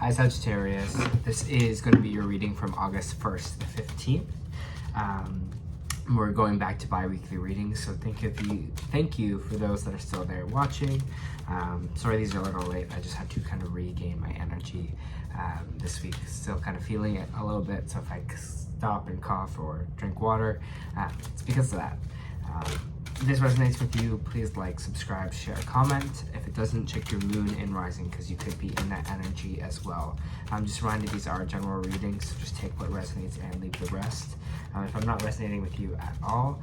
Hi Sagittarius, this is going to be your reading from August 1st to the 15th. We're going back to bi-weekly readings, so thank you for those that are still there watching. Sorry these are a little late, I just had to kind of regain my energy this week. Still kind of feeling it a little bit, so if I stop and cough or drink water, it's because of that. If this resonates with you, please like, subscribe, share, comment. If it doesn't, check your moon and rising because you could be in that energy as well. Just reminded these are general readings, so just take what resonates and leave the rest. If I'm not resonating with you at all,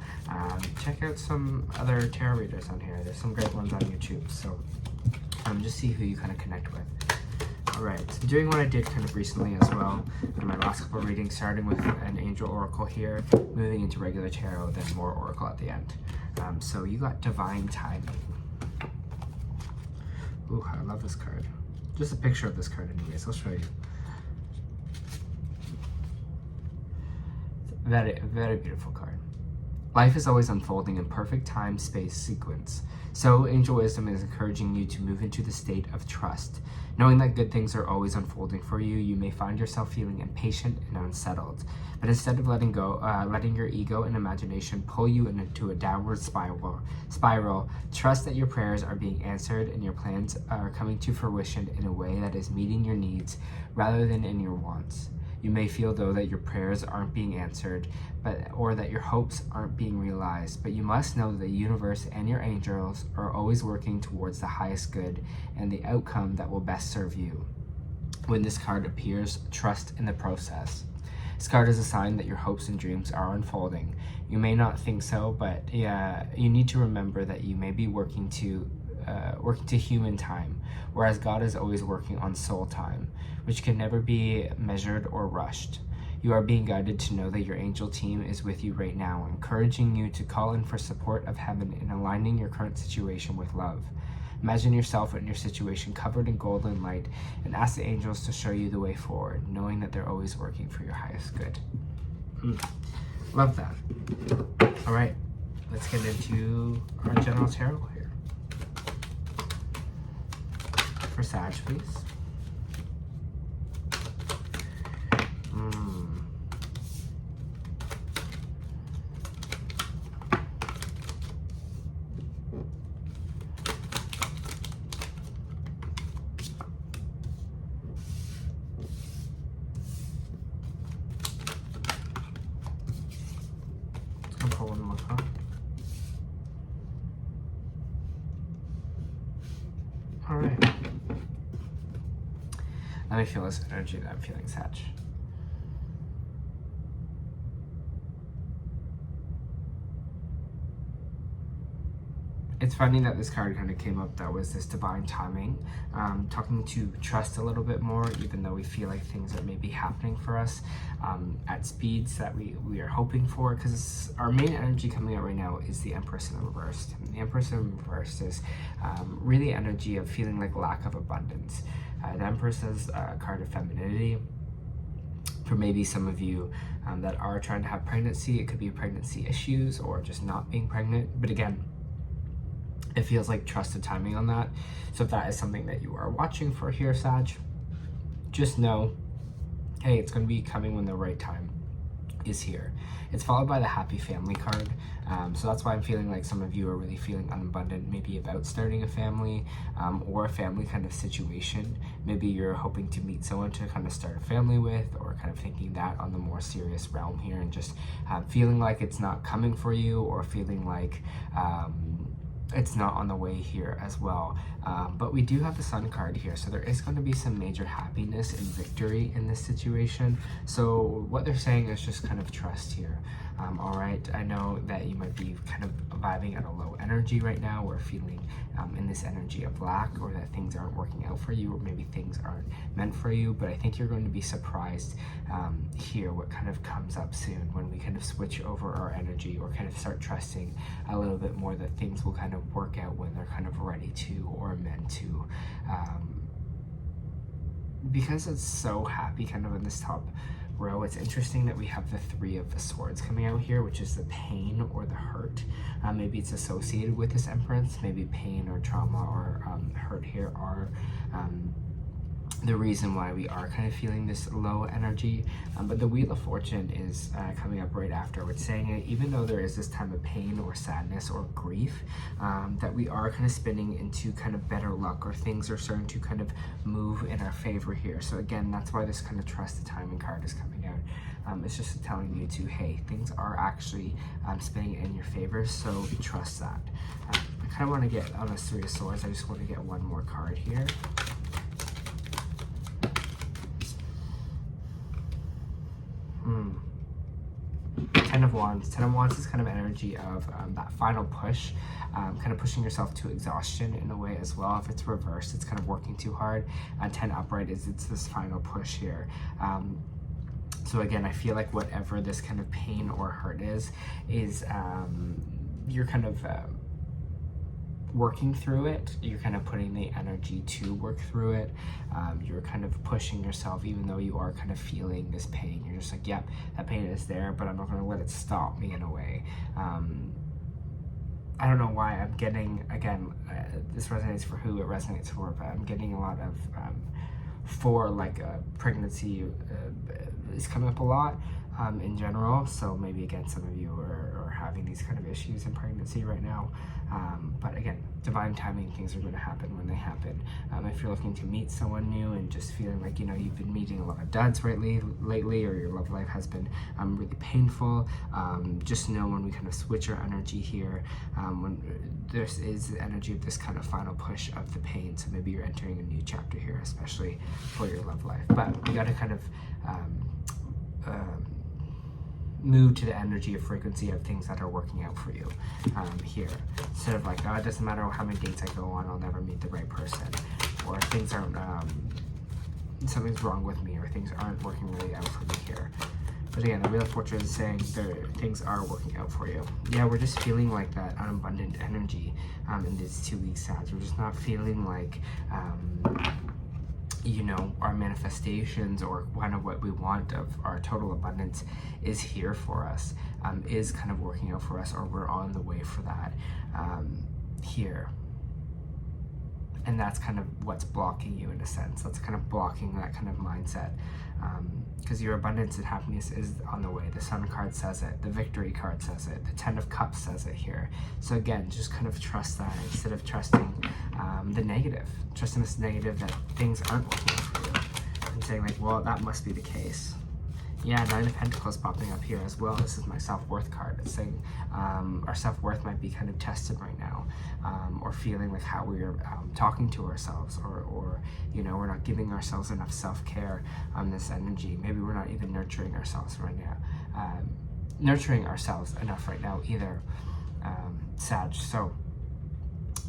check out some other tarot readers on here. There's some great ones on YouTube, so just see who you kind of connect with. Alright, so doing what I did kind of recently as well in my last couple of readings, starting with an angel oracle here, moving into regular tarot, then more oracle at the end. So you got divine timing. Ooh, I love this card. Just a picture of this card anyways, I'll show you. Very, very beautiful card. Life is always unfolding in perfect time, space, sequence. So Angel Wisdom is encouraging you to move into the state of trust. Knowing that good things are always unfolding for you, you may find yourself feeling impatient and unsettled. But instead of letting your ego and imagination pull you into a downward spiral, trust that your prayers are being answered and your plans are coming to fruition in a way that is meeting your needs rather than in your wants. You may feel, though, that your prayers aren't being answered, or that your hopes aren't being realized, but you must know that the universe and your angels are always working towards the highest good and the outcome that will best serve you. When this card appears, trust in the process. This card is a sign that your hopes and dreams are unfolding. You may not think so, but you need to remember that you may be working to human time, whereas God is always working on soul time, which can never be measured or rushed. You are being guided to know that your angel team is with you right now, encouraging you to call in for support of heaven in aligning your current situation with love. Imagine yourself and your situation covered in golden light and ask the angels to show you the way forward, knowing that they're always working for your highest good. Love that. All right, let's get into our general tarot here. For Sag, please. Let's pull one more card. All right. Let me feel this energy that I'm feeling, Sag. It's funny that this card kind of came up, that was this divine timing, talking to trust a little bit more, even though we feel like things are maybe happening for us at speeds that we are hoping for, because our main energy coming out right now is the Empress in reverse. And the Empress in reverse is really energy of feeling like lack of abundance. The Empress is a card of femininity. For maybe some of you that are trying to have pregnancy, it could be pregnancy issues or just not being pregnant. But again, it feels like trusted timing on that. So if that is something that you are watching for here, Sag, just know, hey, it's going to be coming when the right time is here. It's followed by the happy family card. So that's why I'm feeling like some of you are really feeling unabundant, maybe about starting a family or a family kind of situation. Maybe you're hoping to meet someone to kind of start a family with, or kind of thinking that on the more serious realm here, and just feeling like it's not coming for you, or feeling like it's not on the way here as well. But we do have the Sun card here, so there is going to be some major happiness and victory in this situation. So what they're saying is just kind of trust here. All right, I know that you might be kind of vibing at a low energy right now, or feeling in this energy of lack, or that things aren't working out for you, or maybe things aren't meant for you. But I think you're going to be surprised here what kind of comes up soon when we kind of switch over our energy, or kind of start trusting a little bit more that things will kind of work out when they're kind of ready to, or meant to. Because it's so happy kind of in this top row, it's interesting that we have the Three of the Swords coming out here, which is the pain or the hurt. Maybe it's associated with this Empress. Maybe pain or trauma or hurt here are the reason why we are kind of feeling this low energy. But the Wheel of Fortune is coming up right after. It's saying even though there is this time of pain or sadness or grief, that we are kind of spinning into kind of better luck, or things are starting to kind of move in our favor here. So again, that's why this kind of trust the timing card is coming out. It's just telling you to, hey, things are actually spinning in your favor, so trust that. I kind of want to get on this Three of Swords. I just want to get one more card here. Ten of Wands. Ten of Wands is kind of energy of that final push, kind of pushing yourself to exhaustion in a way as well. If it's reversed, it's kind of working too hard. 10 upright is it's this final push here. So again, I feel like whatever this kind of pain or hurt is you're kind of working through it. You're kind of putting the energy to work through it. You're kind of pushing yourself, even though you are kind of feeling this pain. You're just like, yep, that pain is there, but I'm not going to let it stop me in a way. I don't know why I'm getting, again, this resonates for who it resonates for, but I'm getting a lot of for like pregnancy is coming up a lot in general. So maybe again, some of you are having these kind of issues in pregnancy right now. But again, divine timing, things are going to happen when they happen. If you're looking to meet someone new and just feeling like, you know, you've been meeting a lot of duds lately, or your love life has been really painful, just know when we kind of switch our energy here, when there is the energy of this kind of final push of the pain. So maybe you're entering a new chapter here, especially for your love life. But we got to kind of move to the energy of frequency of things that are working out for you here. Instead of like, oh, it doesn't matter how many dates I go on, I'll never meet the right person, or things aren't, something's wrong with me, or things aren't working really out for me here. But again, the Wheel of Fortune is saying things are working out for you. Yeah, we're just feeling like that unabundant energy in these 2 weeks, Sag. We're just not feeling like, you know, our manifestations or kind of what we want of our total abundance is here for us, is kind of working out for us, or we're on the way for that here. And that's kind of what's blocking you in a sense. That's kind of blocking that kind of mindset. Because your abundance and happiness is on the way. The Sun card says it. The Victory card says it. The Ten of Cups says it here. So again, just kind of trust that instead of trusting the negative. Trusting this negative that things aren't working for you. And saying like, well, that must be the case. Yeah, Nine of Pentacles popping up here as well. This is my self-worth card. It's saying our self-worth might be kind of tested right now, or feeling like how we're talking to ourselves, or you know, we're not giving ourselves enough self-care on this energy. Maybe we're not even nurturing ourselves right now, enough right now either, Sag. So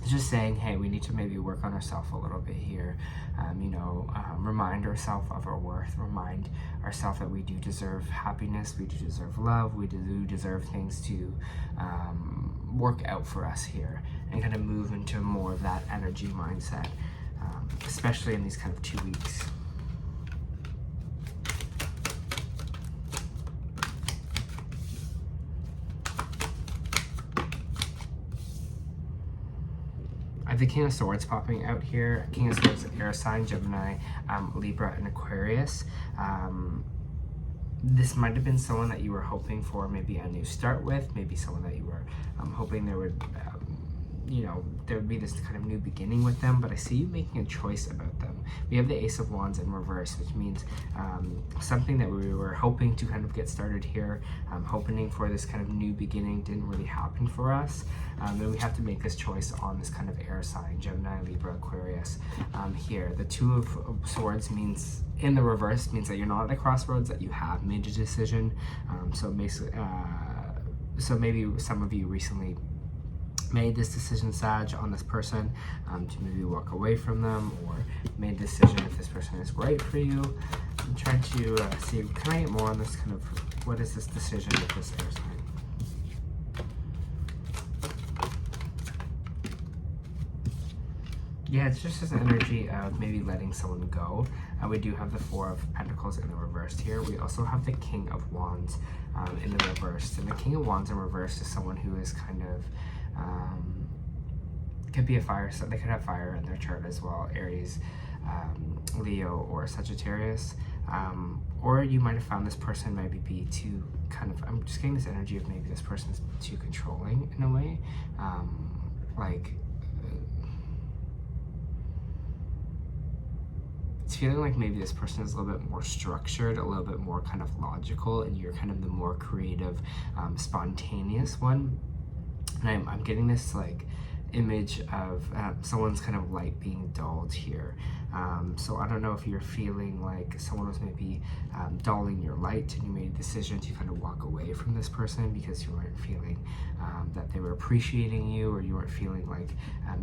it's just saying, hey, we need to maybe work on ourselves a little bit here. You know, remind ourselves of our worth, remind ourselves that we do deserve happiness, we do deserve love, we do deserve things to work out for us here, and kind of move into more of that energy mindset, especially in these kind of 2 weeks. The King of Swords popping out here. King of Swords, air sign, Gemini, Libra, and Aquarius. This might have been someone that you were hoping for maybe a new start with, maybe someone that you were hoping there would, you know, there would be this kind of new beginning with them, but I see you making a choice about them. We have the Ace of Wands in reverse, which means something that we were hoping to kind of get started here, hoping for this kind of new beginning didn't really happen for us. And we have to make this choice on this kind of air sign, Gemini, Libra, Aquarius here. The Two of Swords means, in the reverse, means that you're not at a crossroads, that you have made a decision. So maybe some of you recently made this decision, Sag, on this person, to maybe walk away from them, or made a decision if this person is right for you. I'm trying to see, can I get more on this kind of, what is this decision with this air sign? Yeah, it's just this energy of maybe letting someone go. We do have the Four of Pentacles in the reverse here. We also have the King of Wands in the reverse. And the King of Wands in reverse is someone who is kind of, could be a fire, so they could have fire in their chart as well. Aries, Leo or Sagittarius. Or you might have found this person maybe be too kind of, I'm just getting this energy of maybe this person's too controlling in a way. It's feeling like maybe this person is a little bit more structured, a little bit more kind of logical, and you're kind of the more creative, spontaneous one. And I'm getting this like image of someone's kind of light being dulled here. So I don't know if you're feeling like someone was maybe dulling your light and you made a decision to kind of walk away from this person because you weren't feeling that they were appreciating you, or you weren't feeling like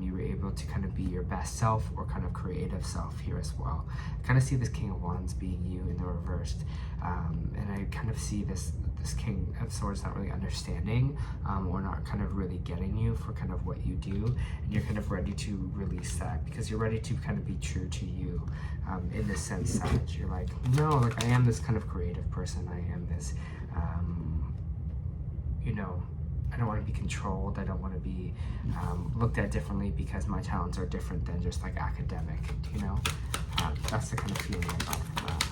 you were able to kind of be your best self or kind of creative self here as well. I kind of see this King of Wands being you in the reversed, and I kind of see this King of Swords not really understanding or not kind of really getting you for kind of what you do, and you're kind of ready to release that because you're ready to kind of be true to you in this sense that you're like, no, like I am this kind of creative person, I am this you know, I don't want to be controlled, I don't want to be looked at differently because my talents are different than just like academic, you know. That's the kind of feeling I got from that.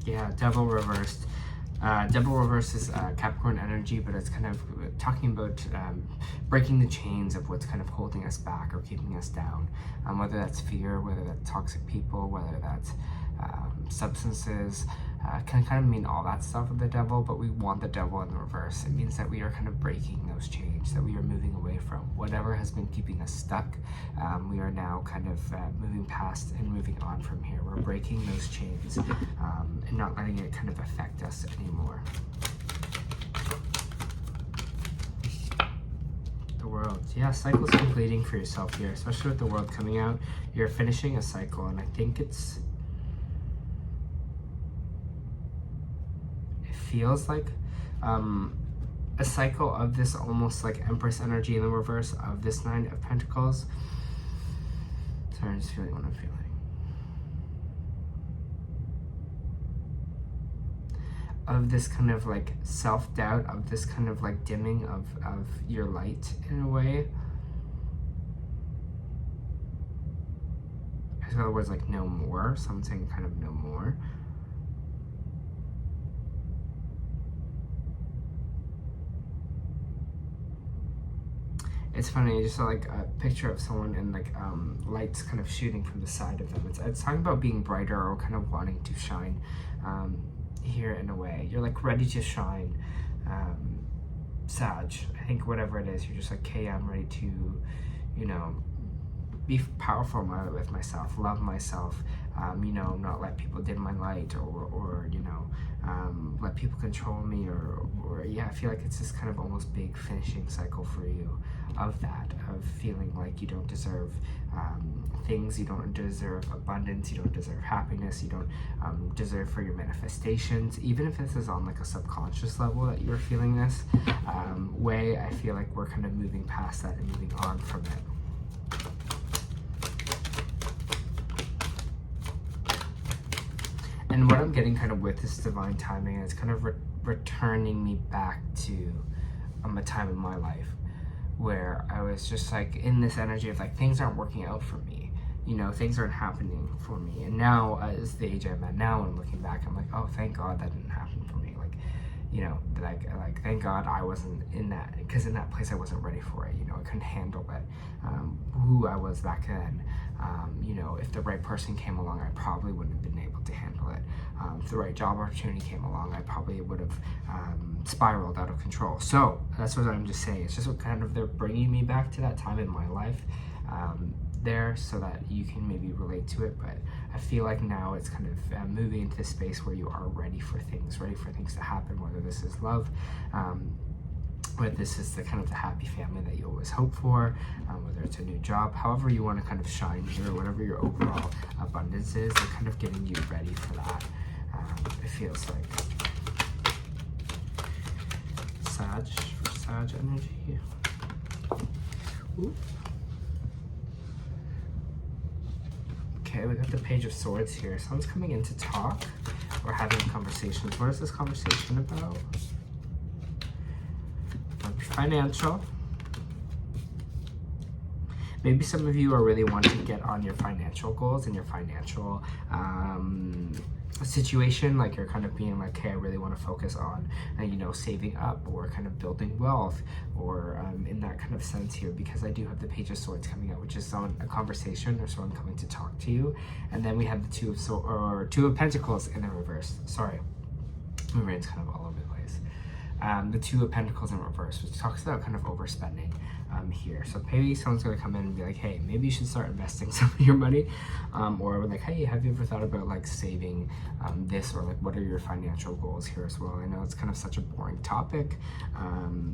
Yeah, Devil reversed. Devil reverse is Capricorn energy, but it's kind of talking about breaking the chains of what's kind of holding us back or keeping us down. Whether that's fear, whether that's toxic people, whether that's substances, can kind of mean all that stuff with the devil, but we want the devil in the reverse. It means that we are kind of breaking those chains, that we are moving away from whatever has been keeping us stuck. We are now kind of moving past and moving on from here. We're breaking those chains and not letting it kind of affect us anymore. The World. Yeah, cycle's completing for yourself here, especially with the World coming out. You're finishing a cycle, and I think it feels like a cycle of this almost like Empress energy in the reverse of this Nine of Pentacles. Sorry, I'm just feeling what I'm feeling. Of this kind of like self-doubt, of this kind of like dimming of your light in a way. I just got the words like no more, so I'm saying kind of no more. It's funny, I just saw like a picture of someone and like lights kind of shooting from the side of them. It's talking about being brighter or kind of wanting to shine here in a way. You're like ready to shine, Sag. I think whatever it is, you're just like, okay, I'm ready to, you know, be powerful with myself, love myself, you know, not let people dim my light or you know, let people control me or yeah, I feel like it's this kind of almost big finishing cycle for you of that, of feeling like you don't deserve things, you don't deserve abundance, you don't deserve happiness, you don't deserve for your manifestations, even if this is on like a subconscious level that you're feeling this way. I feel like we're kind of moving past that and moving on from it. And what I'm getting kind of with this divine timing is kind of returning me back to a time in my life where I was just like in this energy of like things aren't working out for me, you know, things aren't happening for me. And now as the age I'm at now and looking back, I'm like, oh, thank God that didn't happen for me. Like, you know, like thank God I wasn't in that, because in that place I wasn't ready for it, you know, I couldn't handle it, who I was back then. You know, if the right person came along, I probably wouldn't have been able to handle it. If the right job opportunity came along, I probably would have spiraled out of control. So that's what I'm just saying. It's just what kind of they're bringing me back to that time in my life there so that you can maybe relate to it. But I feel like now it's kind of moving into this space where you are ready for things to happen, whether this is love, whether this is the kind of the happy family that you always hope for, whether it's a new job, however you want to kind of shine here, whatever your overall abundance is, they're kind of getting you ready for that. It feels like Sag energy. Ooh. Okay, we got the Page of Swords here. Someone's coming in to talk or having conversations. What is this conversation about? Financial. Maybe some of you are really wanting to get on your financial goals and your financial situation, like you're kind of being like, hey, I really want to focus on you know, saving up or kind of building wealth, or in that kind of sense here, because I do have the Page of Swords coming out, which is on a conversation or someone coming to talk to you. And then we have the Two of Pentacles in the reverse. Sorry, my brain's kind of all over the place. The Two of Pentacles in reverse, which talks about kind of overspending here. So maybe someone's going to come in and be like, hey, maybe you should start investing some of your money, or like, hey, have you ever thought about like saving this, or like what are your financial goals here as well? I know it's kind of such a boring topic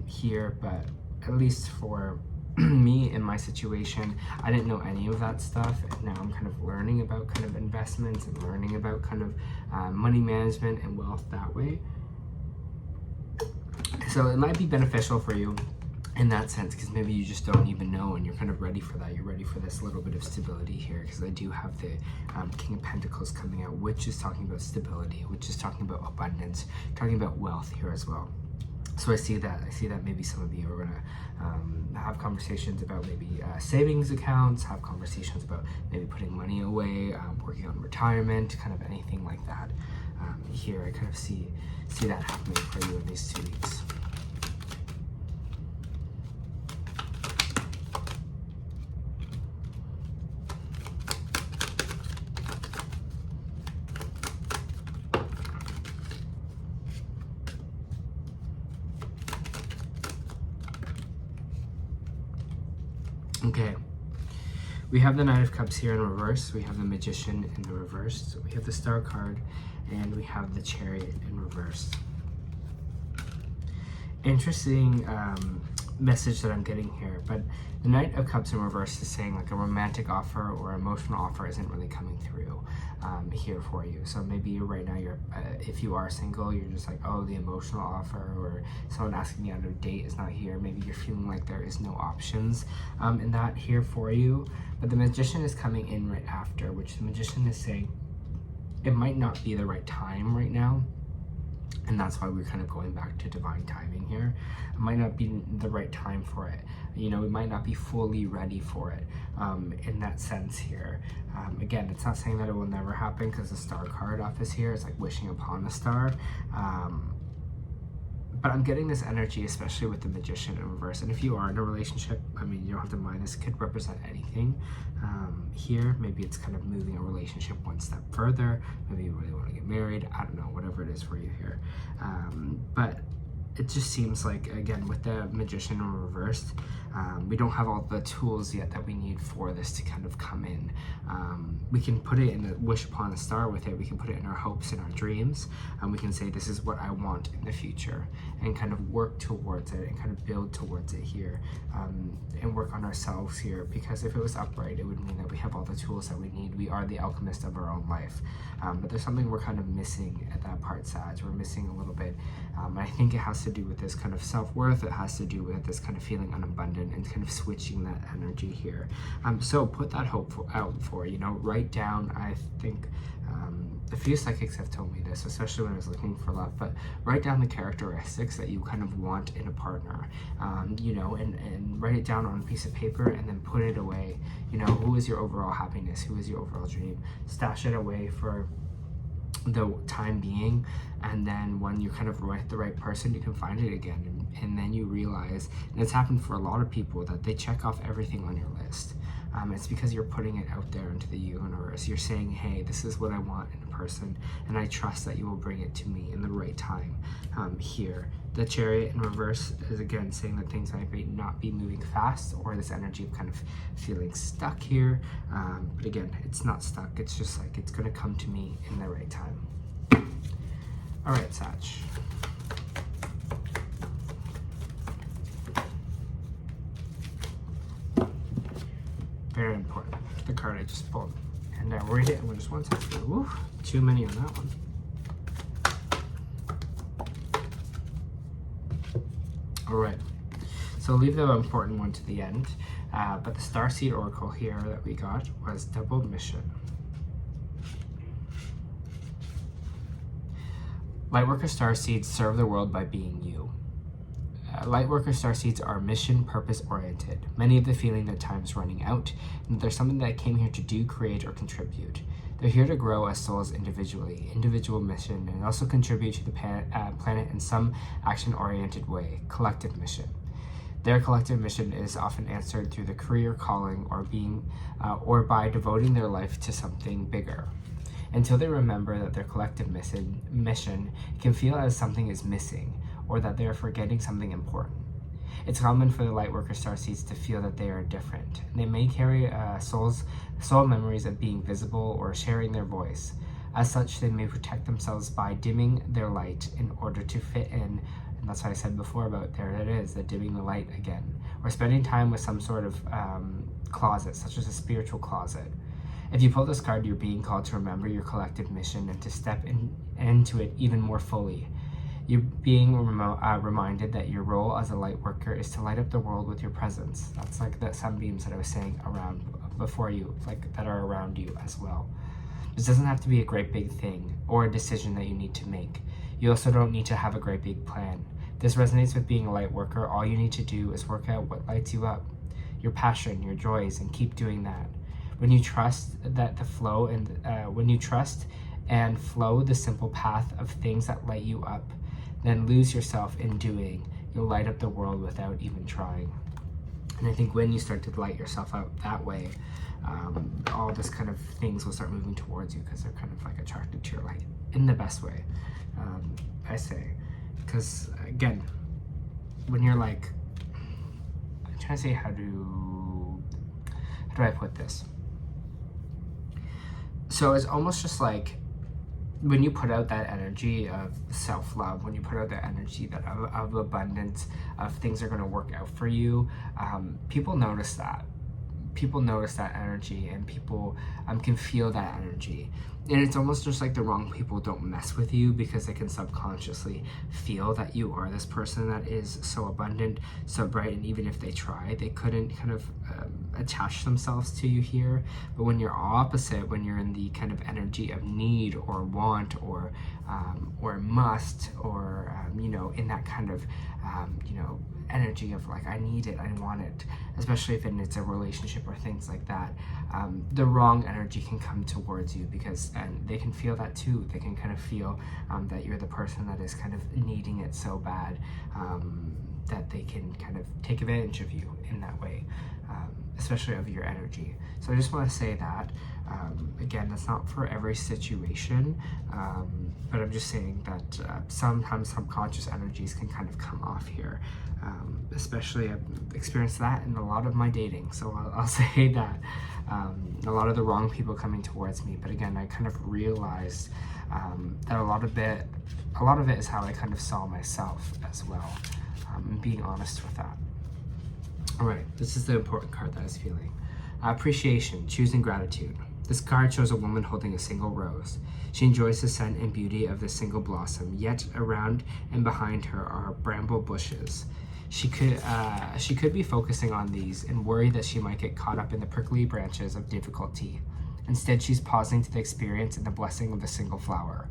here, but at least for me in my situation, I didn't know any of that stuff, and now I'm kind of learning about kind of investments and learning about kind of money management and wealth that way. So it might be beneficial for you in that sense, because maybe you just don't even know and you're kind of ready for that. You're ready for this little bit of stability here, because I do have the King of Pentacles coming out, which is talking about stability, which is talking about abundance, talking about wealth here as well. So I see that maybe some of you are gonna have conversations about maybe savings accounts, have conversations about maybe putting money away, working on retirement, kind of anything like that. Here I kind of see that happening for you in these 2 weeks. Okay, we have the Knight of Cups here in reverse, we have the Magician in the reverse, we have the Star card, and we have the Chariot in reverse. Interesting message that I'm getting here, but the Knight of Cups in reverse is saying like a romantic offer or emotional offer isn't really coming through here for you. So maybe right now you're if you are single, you're just like, oh, the emotional offer or someone asking you out on a date is not here. Maybe you're feeling like there is no options in that here for you. But the Magician is coming in right after, which the Magician is saying it might not be the right time right now. And that's why we're kind of going back to divine timing here. It might not be the right time for it. You know, we might not be fully ready for it in that sense here. Again, it's not saying that it will never happen, because the Star card off is here. It's like wishing upon a star. But I'm getting this energy, especially with the Magician in reverse. And if you are in a relationship, I mean, you don't have to mind. This could represent anything here. Maybe it's kind of moving a relationship one step further. Maybe you really want to get married. I don't know, whatever it is for you here. But it just seems like, again, with the Magician in reverse, we don't have all the tools yet that we need for this to kind of come in. We can put it in a wish upon a star with it. We can put it in our hopes and our dreams. And we can say, this is what I want in the future, and kind of work towards it and kind of build towards it here, and work on ourselves here. Because if it was upright, it would mean that we have all the tools that we need. We are the alchemist of our own life. But there's something we're kind of missing at that part, Sag. We're missing a little bit. I think it has to do with this kind of self-worth. It has to do with this kind of feeling unabundant and kind of switching that energy here. So put that hope out for, you know, write down, I think a few psychics have told me this, especially when I was looking for love, but write down the characteristics that you kind of want in a partner, you know, and write it down on a piece of paper and then put it away. You know, who is your overall happiness? Who is your overall dream? Stash it away for the time being, and then when you kind of write the right person, you can find it again, and then you realize, and it's happened for a lot of people, that they check off everything on your list. It's because you're putting it out there into the universe. You're saying, hey, this is what I want in a person, and I trust that you will bring it to me in the right time. Here, the Chariot in reverse is again saying that things might not be moving fast, or this energy of kind of feeling stuck here. But again, it's not stuck. It's just like, it's going to come to me in the right time. All right, Sag. Very important. The card I just pulled. And I read it in just one second. Woo, too many on that one. All right. So leave the important one to the end. But the Starseed Oracle here that we got was Double Mission. Lightworker Starseeds serve the world by being you. Lightworker starseeds are mission purpose oriented. Many of the feeling that time is running out and that there's something that I came here to do, create, or contribute. They're here to grow as souls individually, individual mission, and also contribute to the planet in some action-oriented way, collective mission. Their collective mission is often answered through the career calling or by devoting their life to something bigger. Until they remember that their collective mission can feel as something is missing, or that they are forgetting something important. It's common for the Lightworker starseeds to feel that they are different. They may carry soul memories of being visible or sharing their voice. As such, they may protect themselves by dimming their light in order to fit in, and that's what I said before about, there it is, the dimming the light again, or spending time with some sort of closet, such as a spiritual closet. If you pull this card, you're being called to remember your collective mission and to step into it even more fully. You're being reminded that your role as a light worker is to light up the world with your presence. That's like the sunbeams that I was saying around before you, like that are around you as well. This doesn't have to be a great big thing or a decision that you need to make. You also don't need to have a great big plan. This resonates with being a light worker. All you need to do is work out what lights you up, your passion, your joys, and keep doing that. When you trust that the flow and flow the simple path of things that light you up, then lose yourself in doing. You'll light up the world without even trying. And I think when you start to light yourself up that way, all this kind of things will start moving towards you because they're kind of like attracted to your light in the best way, I say. Because again, when you're like, I'm trying to say how do I put this? So it's almost just like when you put out that energy of self-love, when you put out that energy of abundance, of things are going to work out for you, people notice that. People notice that energy, and people can feel that energy. And it's almost just like the wrong people don't mess with you because they can subconsciously feel that you are this person that is so abundant, so bright, and even if they try, they couldn't kind of attach themselves to you here. But when you're opposite, when you're in the kind of energy of need or want or must, or in that kind of energy of like, I need it, I want it, especially if it's a relationship or things like that, the wrong energy can come towards you and they can feel that too. They can kind of feel that you're the person that is kind of needing it so bad that they can kind of take advantage of you in that way, especially of your energy. So I just want to say that, again, that's not for every situation, but I'm just saying that sometimes subconscious energies can kind of come off here. Especially I've experienced that in a lot of my dating, so I'll say that a lot of the wrong people coming towards me. But again, I kind of realized that a lot of it is how I kind of saw myself as well, and being honest with that. All right, this is the important card that I was feeling. Appreciation, choosing gratitude. This card shows a woman holding a single rose. She enjoys the scent and beauty of the single blossom, yet around and behind her are bramble bushes. She could be focusing on these and worry that she might get caught up in the prickly branches of difficulty. Instead, she's pausing to the experience and the blessing of the single flower.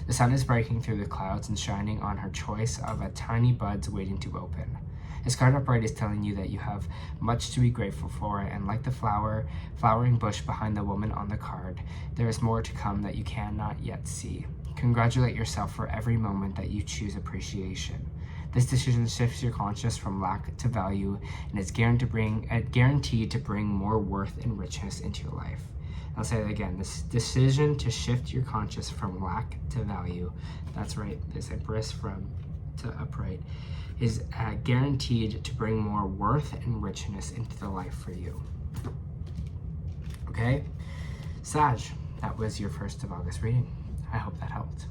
The sun is breaking through the clouds and shining on her choice of a tiny buds waiting to open. This card upright is telling you that you have much to be grateful for, and like the flowering bush behind the woman on the card, there is more to come that you cannot yet see. Congratulate yourself for every moment that you choose appreciation. This decision shifts your conscious from lack to value, and it's guaranteed to bring more worth and richness into your life. I'll say it again, this decision to shift your conscious from lack to value, that's right, this Empress from to upright, is guaranteed to bring more worth and richness into the life for you. Okay? Sag, that was your 1st of August reading. I hope that helped.